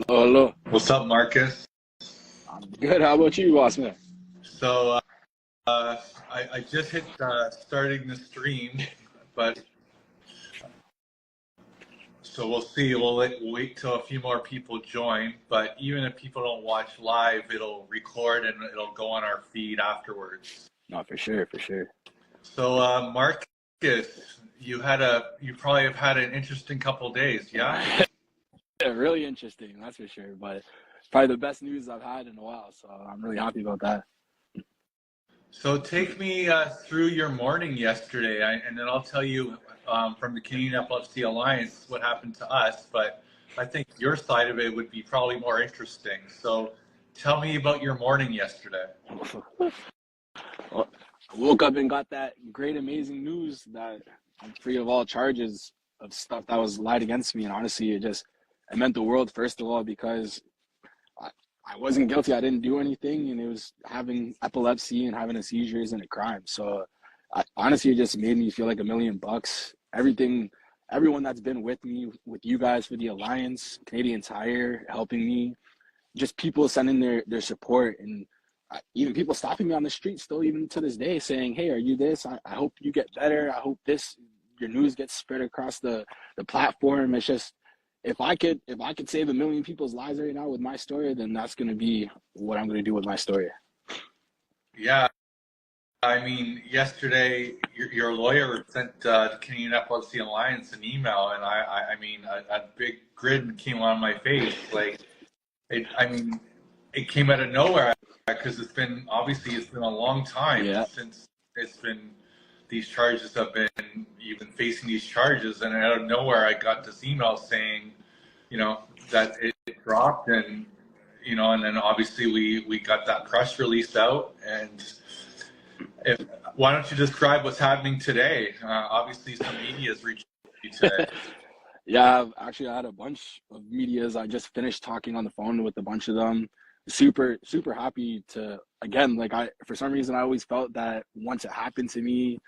Hello. What's up, Marcus? I'm good. How about you, boss man? So I just hit starting the stream, but so we'll see. Wait till a few more people join. But even if people don't watch live, it'll record and it'll go on our feed afterwards. No, for sure, for sure. So Marcus, you probably have had an interesting couple days, yeah? Yeah, really interesting, that's for sure. But probably the best news I've had in a while, so I'm really happy about that. So take me through your morning yesterday, and then I'll tell you from the Canadian Epilepsy Alliance what happened to us. But I think your side of it would be probably more interesting. So tell me about your morning yesterday. Well, I woke up and got that great, amazing news that I'm free of all charges of stuff that was lied against me. And honestly, it meant the world, first of all, because I wasn't guilty. I didn't do anything, and it was having epilepsy and having a seizure isn't a crime. So honestly, it just made me feel like $1,000,000. Everyone that's been with me, with you guys for the Alliance, Canadian Tire, helping me, just people sending their support, and even people stopping me on the street still, even to this day, saying, hey, are you this? I hope you get better. I hope your news gets spread across the platform. It's just, if I could save 1,000,000 people's lives right now with my story, then that's going to be what I'm going to do with my story. Yeah, I mean, yesterday your lawyer sent the Canadian Epilepsy Alliance an email, and I mean, a big grin came on my face. Like, it came out of nowhere because it's been a long time since these charges have been, you've been facing these charges, and out of nowhere I got this email saying, that it dropped, and and then obviously we got that press release out. And why don't you describe what's happening today? Obviously some media is reaching you today. Yeah, I had a bunch of medias. I just finished talking on the phone with a bunch of them. Super, super happy to, again, for some reason, I always felt that once it happened to me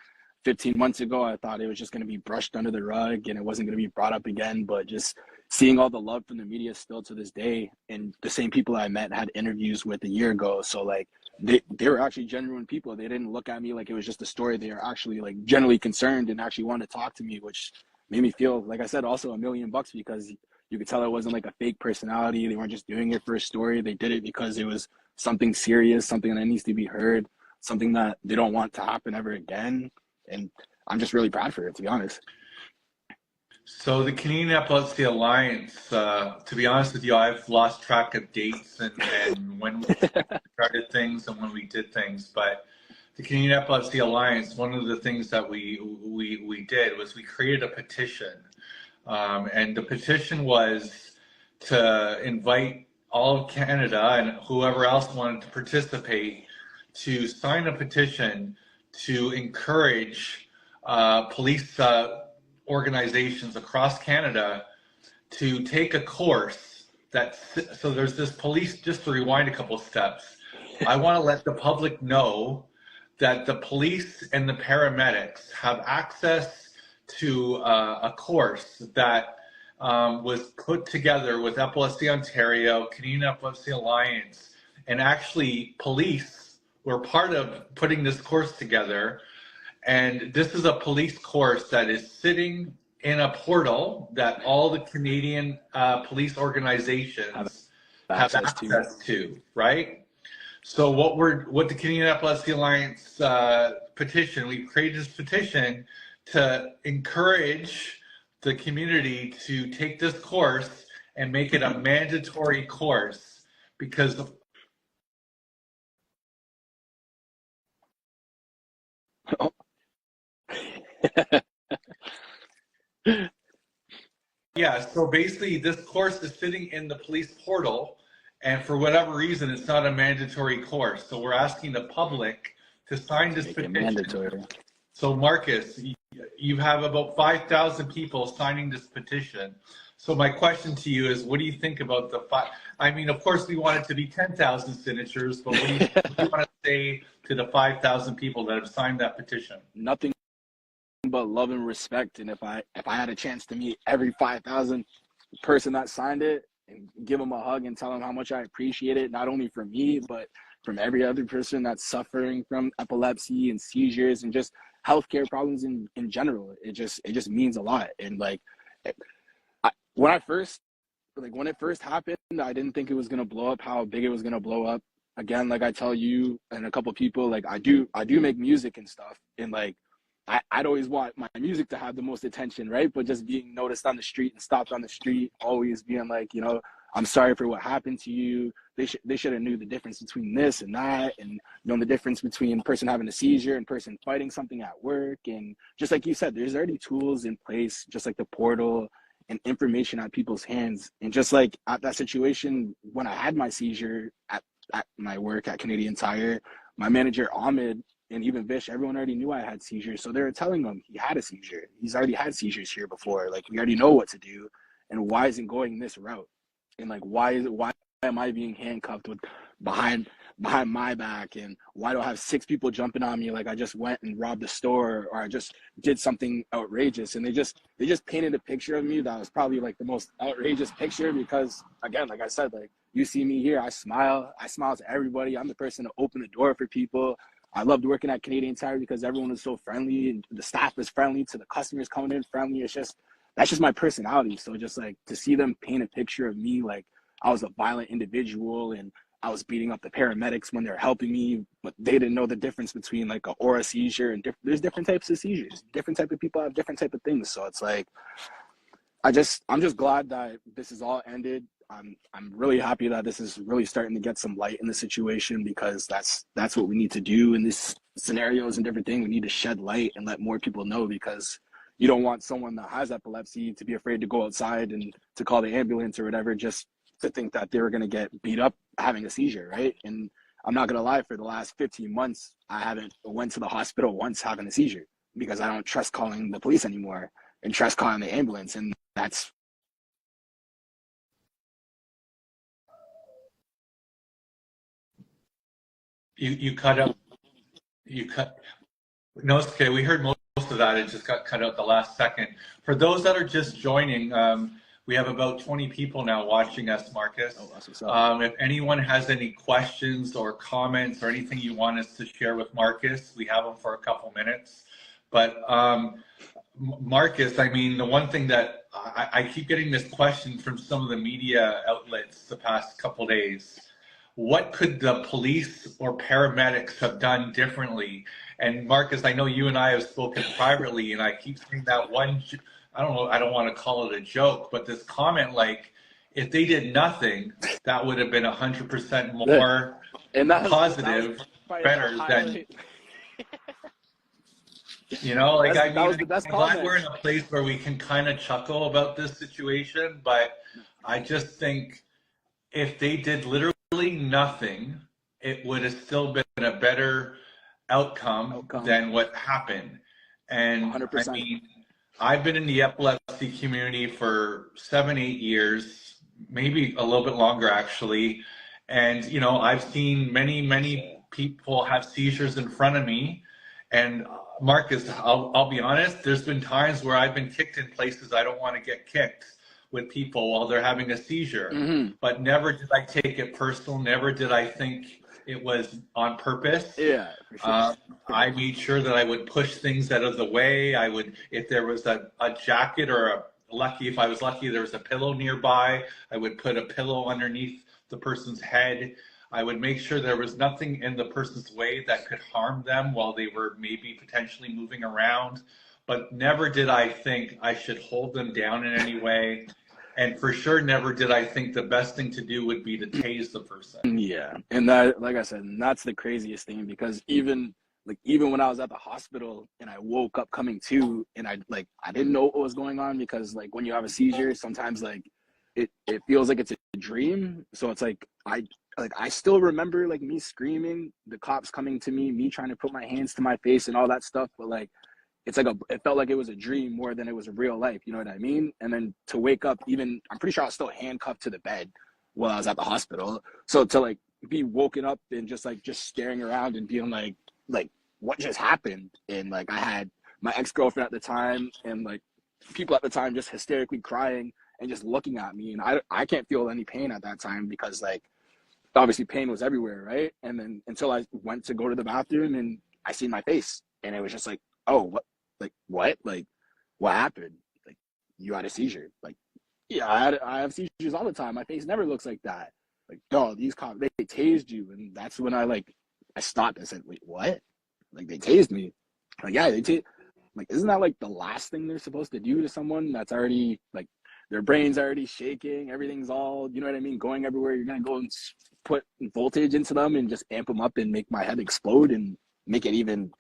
15 months ago, I thought it was just going to be brushed under the rug and it wasn't going to be brought up again. But just seeing all the love from the media still to this day, and the same people I met had interviews with a year ago. So they were actually genuine people. They didn't look at me like it was just a story. They were actually genuinely concerned and actually wanted to talk to me, which made me feel, like I said, also $1,000,000, because you could tell it wasn't like a fake personality. They weren't just doing it for a story. They did it because it was something serious, something that needs to be heard, something that they don't want to happen ever again. And I'm just really proud for it, to be honest. So the Canadian Epilepsy Alliance, to be honest with you, I've lost track of dates and when we started things and when we did things. But the Canadian Epilepsy Alliance, one of the things that we did was we created a petition. And the petition was to invite all of Canada and whoever else wanted to participate to sign a petition to encourage police organizations across Canada to take a course so there's this police, just to rewind a couple steps, I want to let the public know that the police and the paramedics have access to a course that was put together with Epilepsy Ontario, Canadian Epilepsy Alliance, and actually police were part of putting this course together. And this is a police course that is sitting in a portal that all the Canadian police organizations have access to, right? So what the Canadian Epilepsy Alliance petition, we created this petition to encourage the community to take this course and make it a mandatory course, because yeah, so basically this course is sitting in the police portal, and for whatever reason it's not a mandatory course. So we're asking the public to sign this petition. So Marcus, you have about 5,000 people signing this petition. So my question to you is, what do you think about I mean, of course we want it to be 10,000 signatures, but what do you want to say to the 5,000 people that have signed that petition? Nothing but love and respect. And if I had a chance to meet every 5,000 person that signed it, and give them a hug and tell them how much I appreciate it, not only from me, but from every other person that's suffering from epilepsy and seizures and just healthcare problems in general. It just means a lot. And like, when it first happened, I didn't think it was gonna blow up how big it was gonna blow up. Again, like I tell you and a couple people, like I do make music and stuff, and like I'd always want my music to have the most attention, right? But just being noticed on the street and stopped on the street, always being like, you know, I'm sorry for what happened to you. They should have knew the difference between this and that, and you know the difference between person having a seizure and person fighting something at work. And just like you said, there's already tools in place, just like the portal and information at people's hands. And just like at that situation when I had my seizure at my work at Canadian Tire, my manager Ahmed and even Vish, everyone already knew I had seizures. So they were telling him he had a seizure. He's already had seizures here before. Like, we already know what to do. And why isn't going this route? And like, why am I being handcuffed with behind my back? And why do I have 6 people jumping on me like I just went and robbed a store, or I just did something outrageous? And they just painted a picture of me that was probably like the most outrageous picture, because again, like I said, like, you see me here, I smile to everybody. I'm the person to open the door for people. I loved working at Canadian Tire because everyone was so friendly, and the staff was friendly to the customers coming in friendly. That's just my personality. So just like to see them paint a picture of me like I was a violent individual and I was beating up the paramedics when they're helping me, but they didn't know the difference between like a aura seizure and there's different types of seizures. Different type of people have different type of things. So it's like, I'm just glad that this is all ended. I'm really happy that this is really starting to get some light in the situation, because that's what we need to do in these scenarios and different things. We need to shed light and let more people know, because you don't want someone that has epilepsy to be afraid to go outside and to call the ambulance or whatever, just to think that they were going to get beat up having a seizure, right? And I'm not going to lie, for the last 15 months, I haven't went to the hospital once having a seizure, because I don't trust calling the police anymore and trust calling the ambulance. And that's You cut out. You cut. No, it's okay. We heard most of that. It just got cut out the last second. For those that are just joining, we have about 20 people now watching us, Marcus. Oh, that's what's up. If anyone has any questions or comments or anything you want us to share with Marcus, we have him for a couple minutes. But Marcus, I mean, the one thing that I keep getting this question from some of the media outlets the past couple days: what could the police or paramedics have done differently? And Marcus, I know you and I have spoken privately, and I keep saying that one, I don't know, I don't want to call it a joke, but this comment, like, if they did nothing, that would have been 100% more and positive, better than, you know, like, I mean, I'm glad we're in a place where we can kind of chuckle about this situation, but I just think if they did literally nothing, it would have still been a better outcome than what happened. And 100%. I mean, I've been in the epilepsy community for 7-8 years, maybe a little bit longer actually. And, you know, I've seen many people have seizures in front of me. And Marcus, I'll be honest, there's been times where I've been kicked in places I don't want to get kicked with people while they're having a seizure. Mm-hmm. But never did I take it personal. Never did I think it was on purpose. Yeah, for sure. I made sure that I would push things out of the way. I would, if there was a jacket or if I was lucky, there was a pillow nearby, I would put a pillow underneath the person's head. I would make sure there was nothing in the person's way that could harm them while they were maybe potentially moving around. But never did I think I should hold them down in any way. And for sure, never did I think the best thing to do would be to tase the person. Yeah. And that, like I said, that's the craziest thing, because even when I was at the hospital and I woke up coming to, and I didn't know what was going on, because like when you have a seizure, sometimes like it feels like it's a dream. So it's like I still remember like me screaming, the cops coming to me trying to put my hands to my face and all that stuff. But like, it's like it felt like it was a dream more than it was a real life. You know what I mean? And then to wake up, even, I'm pretty sure I was still handcuffed to the bed while I was at the hospital. So to like be woken up and just staring around and being like what just happened? And like I had my ex-girlfriend at the time and like people at the time just hysterically crying. and just looking at me. And I can't feel any pain at that time because like obviously pain was everywhere, right? And then until I went to go to the bathroom and I seen my face, and it was just like, oh, what, like what happened? Like you had a seizure? Like, yeah, I have seizures all the time. My face never looks like that. Like, no, these cops, they tased you. And that's when I stopped. I said, wait, what? Like, they tased me. Like, yeah, they tased. Like, isn't that like the last thing they're supposed to do to someone that's already, like, their brain's already shaking, everything's all, you know what I mean, going everywhere. You're going to go and put voltage into them and just amp them up and make my head explode and make it even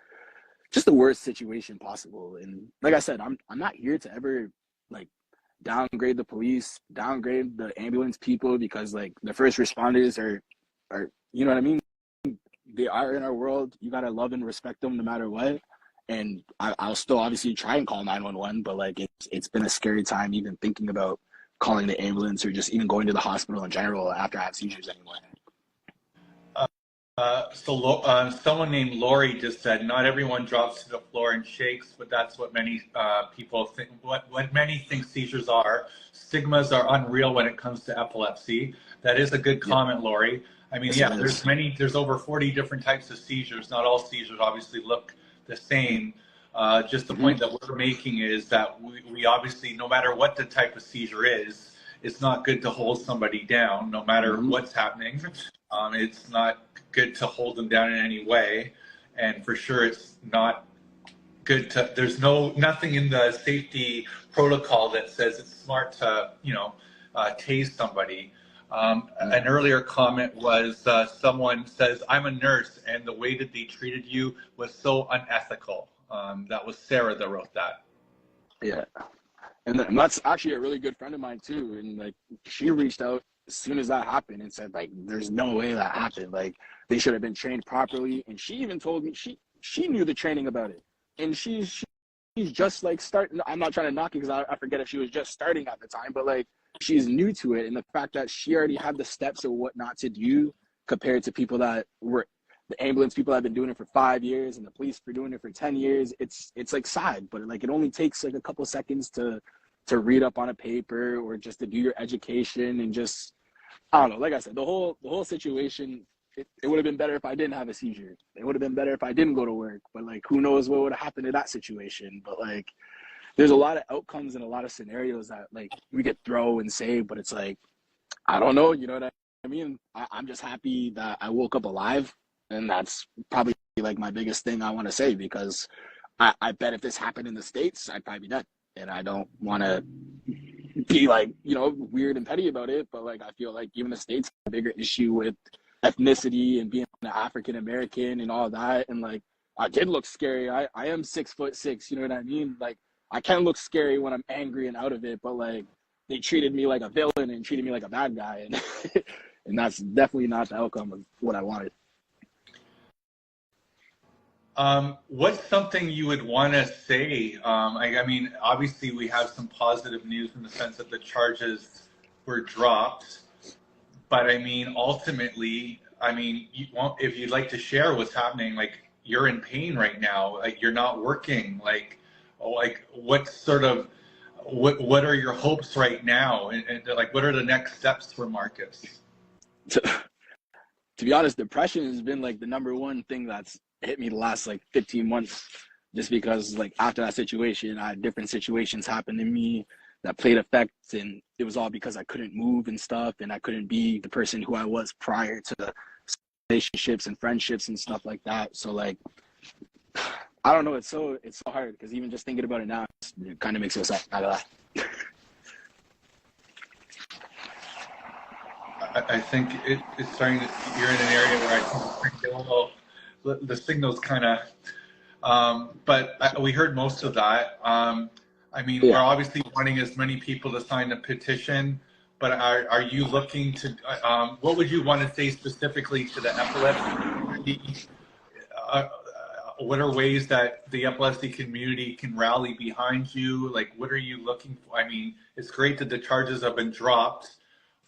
just the worst situation possible. And like I said, I'm not here to ever, like, downgrade the police, downgrade the ambulance people, because like the first responders are you know what I mean, they are in our world. You gotta love and respect them no matter what. And I'll still obviously try and call 911, but like it's been a scary time even thinking about calling the ambulance or just even going to the hospital in general after I have seizures anyway. Someone named Lori just said, not everyone drops to the floor and shakes, but that's what many people think, what many think seizures are. Stigmas are unreal when it comes to epilepsy. That is a good comment, Lori. I mean, yes, yeah, there's over 40 different types of seizures. Not all seizures obviously look the same. Just the point that we're making is that we obviously, no matter what the type of seizure is, it's not good to hold somebody down, no matter what's happening. It's not good to hold them down in any way, and for sure it's not good to, there's nothing in the safety protocol that says it's smart to, tase somebody. An earlier comment was someone says, I'm a nurse and the way that they treated you was so unethical. That was Sarah that wrote that. Yeah, and that's actually a really good friend of mine too, and like she reached out as soon as that happened and said like there's no way that happened, like they should have been trained properly. And she even told me she knew the training about it, and she's just like starting. I'm not trying to knock it because I forget if she was just starting at the time, but like she's new to it, and the fact that she already had the steps of what not to do compared to people that were the ambulance people that have been doing it for 5 years and the police for doing it for 10 years. It's like sad, but like it only takes like a couple seconds to read up on a paper or just to do your education. And just, I don't know, like I said, the whole situation, it would have been better if I didn't have a seizure. It would have been better if I didn't go to work, but like who knows what would have happened in that situation. But like there's a lot of outcomes and a lot of scenarios that like we could throw and say, but it's like, I don't know, you know what I mean? I'm just happy that I woke up alive, and that's probably like my biggest thing I want to say, because I bet if this happened in the States, I'd probably be dead. And I don't want to be like, weird and petty about it, but like I feel like even the States have a bigger issue with ethnicity and being an African American and all that. And like I did look scary. I am 6'6", you know what I mean? Like I can look scary when I'm angry and out of it, but like they treated me like a villain and treated me like a bad guy, and and that's definitely not the outcome of what I wanted. What's something you would want to say? I mean, obviously we have some positive news in the sense that the charges were dropped, but I mean, ultimately, I mean, if you'd like to share what's happening, like you're in pain right now, like you're not working, like what sort of, what are your hopes right now? And like, what are the next steps for Marcus? To be honest, depression has been like the number one thing that's hit me the last like 15 months, just because like after that situation, I had different situations happen to me that played effects, and it was all because I couldn't move and stuff, and I couldn't be the person who I was prior to relationships and friendships and stuff like that. So like, I don't know, it's so hard, because even just thinking about it now, it kind of makes me sad. I think it's starting to, you're in an area where I think a little, the signal's kind of, but we heard most of that. I mean, we're obviously wanting as many people to sign the petition, but are you looking to, what would you want to say specifically to the epilepsy community? What are ways that the epilepsy community can rally behind you? Like, what are you looking for? I mean, it's great that the charges have been dropped,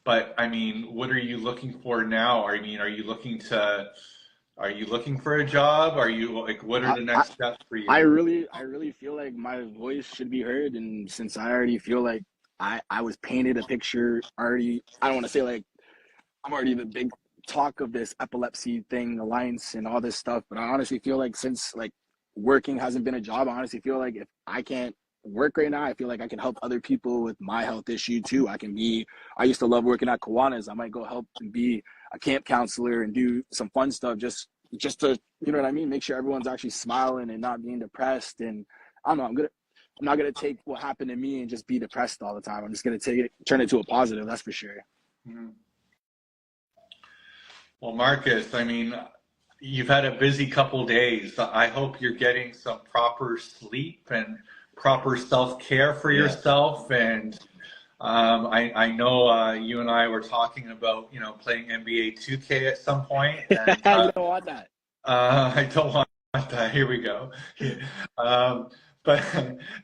but I mean, what are you looking for now? I mean, are you looking for a job? Are you like, what are the next steps for you? I really feel like my voice should be heard. And since I already feel like I was painted a picture already. I don't want to say like I'm already the big talk of this epilepsy thing, alliance, and all this stuff. But I honestly feel like since like working hasn't been a job, I honestly feel like if I can't work right now, I feel like I can help other people with my health issue too. I used to love working at Kiwanis. I might go help and be a camp counselor and do some fun stuff just to, you know what I mean? Make sure everyone's actually smiling and not being depressed. And I don't know, I'm not gonna take what happened to me and just be depressed all the time. I'm just gonna turn it to a positive, that's for sure. Mm-hmm. Well, Marcus, I mean, you've had a busy couple days. I hope you're getting some proper sleep and proper self-care for yourself. And I know you and I were talking about, you know, playing NBA 2K at some point. And, You don't want that. I don't want that. Here we go. But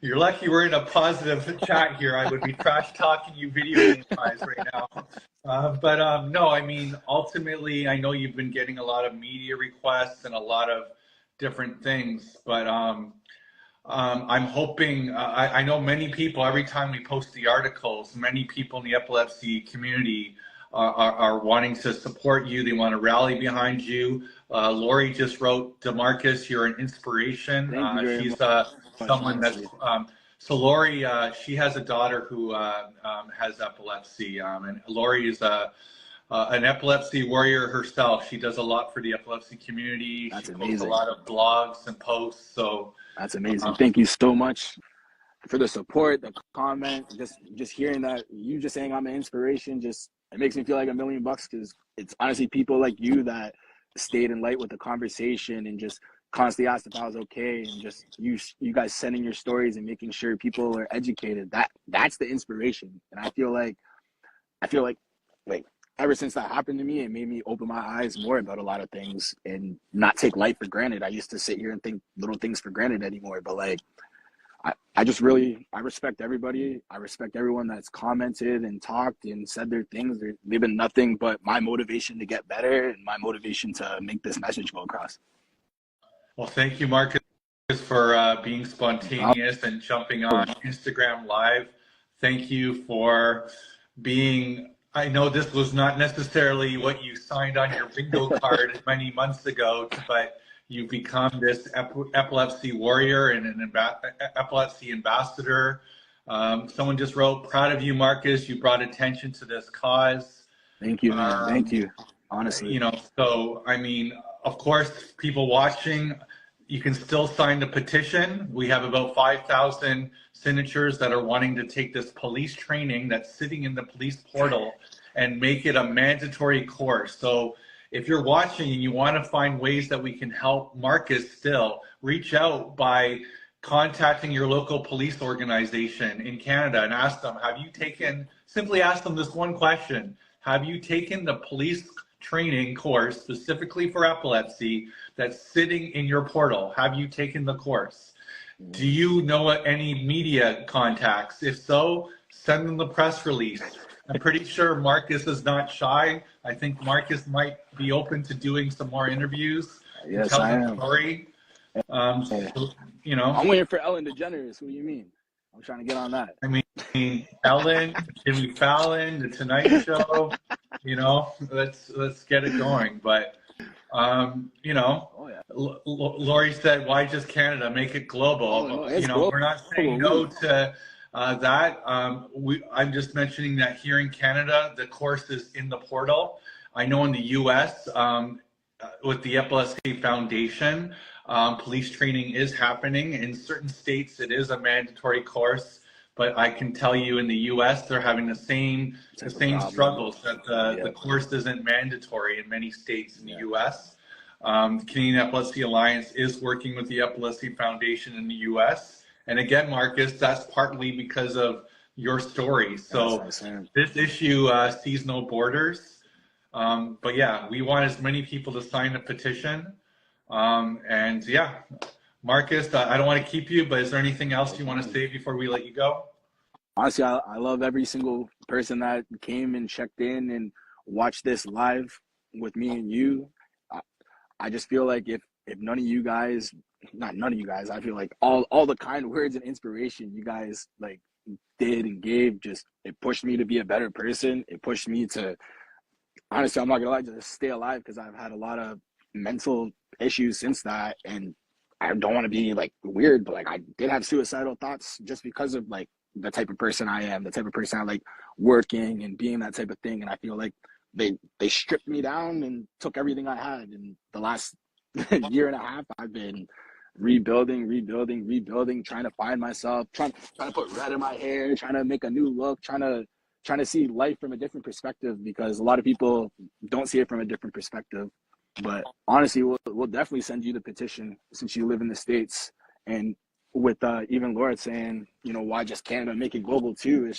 you're lucky we're in a positive chat here. I would be trash talking you video game wise right now. But no, I mean, ultimately, I know you've been getting a lot of media requests and a lot of different things. But I'm hoping, I know many people, every time we post the articles, many people in the epilepsy community are wanting to support you. They want to rally behind you. Lori just wrote, DeMarcus, you're an inspiration. She's someone that's, so Lori, she has a daughter who has epilepsy. And Lori is an epilepsy warrior herself. She does a lot for the epilepsy community. That's she amazing. posts a lot of blogs and posts. So that's amazing. Thank you so much for the support, the comment, just hearing that you just saying I'm an inspiration, just it makes me feel like $1 million because it's honestly people like you that stayed in light with the conversation and just constantly asked if I was okay, and just you guys sending your stories and making sure people are educated. That's the inspiration. And I feel like like ever since that happened to me, it made me open my eyes more about a lot of things and not take life for granted. I used to sit here and think little things for granted anymore, but like I just really, I respect everybody. I respect everyone that's commented and talked and said their things. They've been nothing but my motivation to get better and my motivation to make this message go across. Well, thank you, Marcus, for being spontaneous and jumping on Instagram Live. Thank you for being, I know this was not necessarily what you signed on your bingo card many months ago, but you've become this epilepsy warrior and an epilepsy ambassador. Someone just wrote, proud of you, Marcus. You brought attention to this cause. Thank you, man. Thank you. Honestly. You know, so, I mean, of course, people watching, you can still sign the petition. We have about 5,000 signatures that are wanting to take this police training that's sitting in the police portal and make it a mandatory course. So if you're watching and you want to find ways that we can help Marcus still, reach out by contacting your local police organization in Canada and ask them, simply ask them this one question. Have you taken the police training course specifically for epilepsy that's sitting in your portal? Have you taken the course? Do you know any media contacts? If so, send them the press release. I'm pretty sure Marcus is not shy. I think Marcus might be open to doing some more interviews. Yes, tell I the am. Story. So, you know, I'm waiting for Ellen DeGeneres. What do you mean? I'm trying to get on that. I mean, Ellen, Jimmy Fallon, The Tonight Show. You know, let's get it going. But you know, Lori said, "Why just Canada? Make it global." No, you know, global. We're not saying no to that. I'm just mentioning that here in Canada, the course is in the portal. I know in the U.S. With the Epilepsy Foundation, police training is happening. In certain states, it is a mandatory course. But I can tell you in the U.S., they're having the same struggles, that the course isn't mandatory in many states in the U.S. The Canadian Epilepsy Alliance is working with the Epilepsy Foundation in the U.S. And again, Marcus, that's partly because of your story. So this issue sees no borders. But yeah, we want as many people to sign the petition. And yeah. Marcus, I don't want to keep you, but is there anything else you want to say before we let you go? Honestly, I love every single person that came and checked in and watched this live with me and you. I just feel like if none of you guys, not none of you guys, I feel like all the kind words and inspiration you guys like did and gave, just it pushed me to be a better person. It pushed me to, honestly, I'm not gonna lie, just stay alive, because I've had a lot of mental issues since that. And I don't want to be like weird, but like I did have suicidal thoughts just because of like the type of person I am, the type of person I like working and being that type of thing. And I feel like they stripped me down and took everything I had. And the last year and a half, I've been rebuilding, trying to find myself, trying to put red in my hair, trying to make a new look, trying to see life from a different perspective, because a lot of people don't see it from a different perspective. But honestly, we'll definitely send you the petition, since you live in the States. And with even Laura saying, you know, why just Canada, make it global too?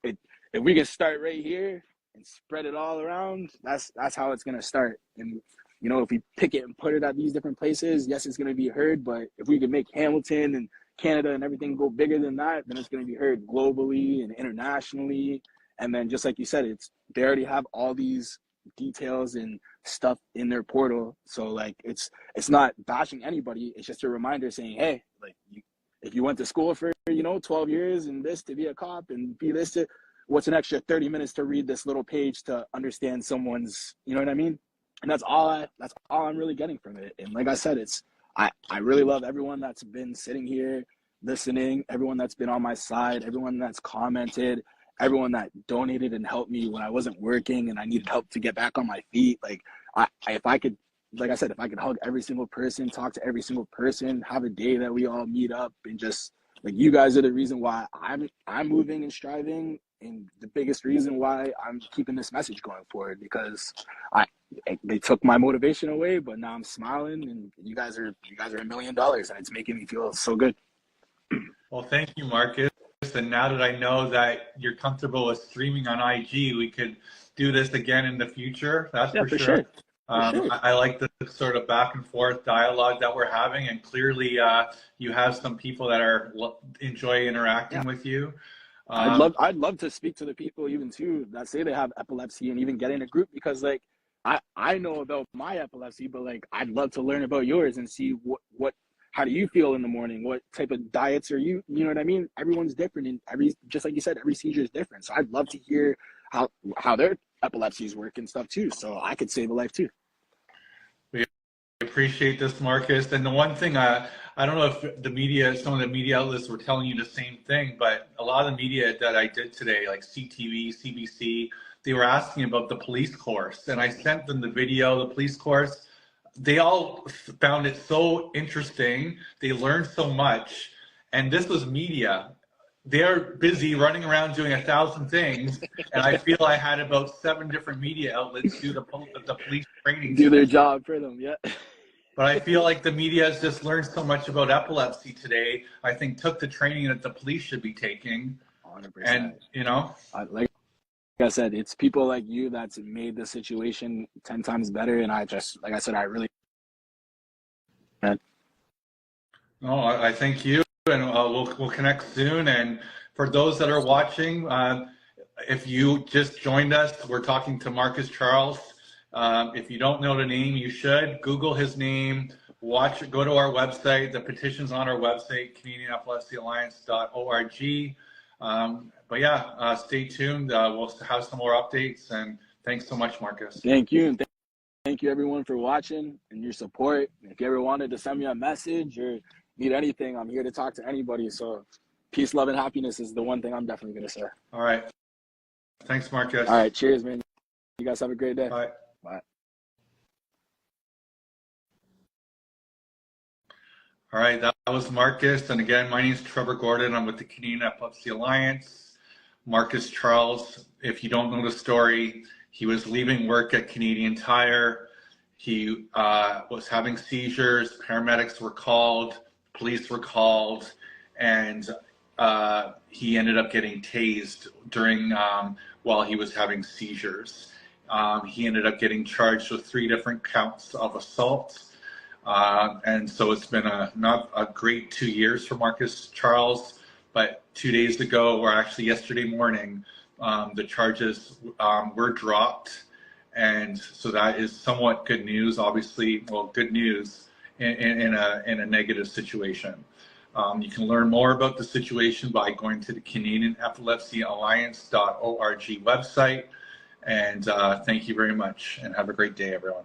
If we can start right here and spread it all around, that's how it's gonna start. And you know, if we pick it and put it at these different places, yes, it's gonna be heard. But if we can make Hamilton and Canada and everything go bigger than that, then it's gonna be heard globally and internationally. And then, just like you said, they already have all these details and stuff in their portal. So like, it's not bashing anybody. It's just a reminder saying, hey, like, if you went to school for 12 years and this to be a cop and be this to, what's an extra 30 minutes to read this little page to understand someone's, you know what I mean? And that's all I'm really getting from it. And like I said, I really love everyone that's been sitting here listening, everyone that's been on my side, everyone that's commented, everyone that donated and helped me when I wasn't working and I needed help to get back on my feet. Like, if I could, like I said, if I could hug every single person, talk to every single person, have a day that we all meet up, and just like, you guys are the reason why I'm moving and striving, and the biggest reason why I'm keeping this message going forward, because they took my motivation away, but now I'm smiling, and you guys are $1 million, and it's making me feel so good. Well, thank you, Marcus. And now that I know that you're comfortable with streaming on IG, we could do this again in the future. That's Yeah, for sure. Sure. I like the sort of back and forth dialogue that we're having, and clearly you have some people that enjoy interacting with you. I'd love to speak to the people even too that say they have epilepsy, and even get in a group, because like I know about my epilepsy, but like I'd love to learn about yours and see what how do you feel in the morning? What type of diets are you know what I mean? Everyone's different, and just like you said, every seizure is different. So I'd love to hear how their epilepsies work and stuff too, so I could save a life too. We appreciate this, Marcus. And the one thing, I don't know if some of the media outlets were telling you the same thing, but a lot of the media that I did today, like CTV, CBC, they were asking about the police course. And I sent them the video, the police course. They all found it so interesting. They learned so much. And this was media. They're busy running around doing 1,000 things, and I feel I had about 7 different media outlets do the police training. Do their job for them, yeah. But I feel like the media has just learned so much about epilepsy today. I think took the training that the police should be taking. 100%. And, you know, like I said, it's people like you that's made the situation 10 times better. And I just, like I said, I really. No, I thank you, and we'll connect soon. And for those that are watching, if you just joined us, we're talking to Marcus Charles. If you don't know the name, you should Google his name. Watch it. Go to our website. The petition's on our website, CanadianEpilepsyAlliance.org. But yeah, stay tuned. We'll have some more updates. And thanks so much, Marcus. Thank you, and thank you everyone for watching and your support. If you ever wanted to send me a message or need anything, I'm here to talk to anybody. So peace, love, and happiness is the one thing I'm definitely going to say. All right. Thanks, Marcus. All right. Cheers, man. You guys have a great day. Bye. Bye. All right. That was Marcus. And again, my name is Trevor Gordon. I'm with the Canadian Epilepsy Alliance. Marcus Charles, if you don't know the story, he was leaving work at Canadian Tire. He was having seizures. Paramedics were called. Police were called. And he ended up getting tased during while he was having seizures. He ended up getting charged with 3 different counts of assault. And so it's been not a great 2 years for Marcus Charles. But 2 days ago, or actually yesterday morning, the charges were dropped. And so that is somewhat good news, obviously, well, good news in a negative situation. You can learn more about the situation by going to the Canadian Epilepsy Alliance.org website. And thank you very much, and have a great day, everyone.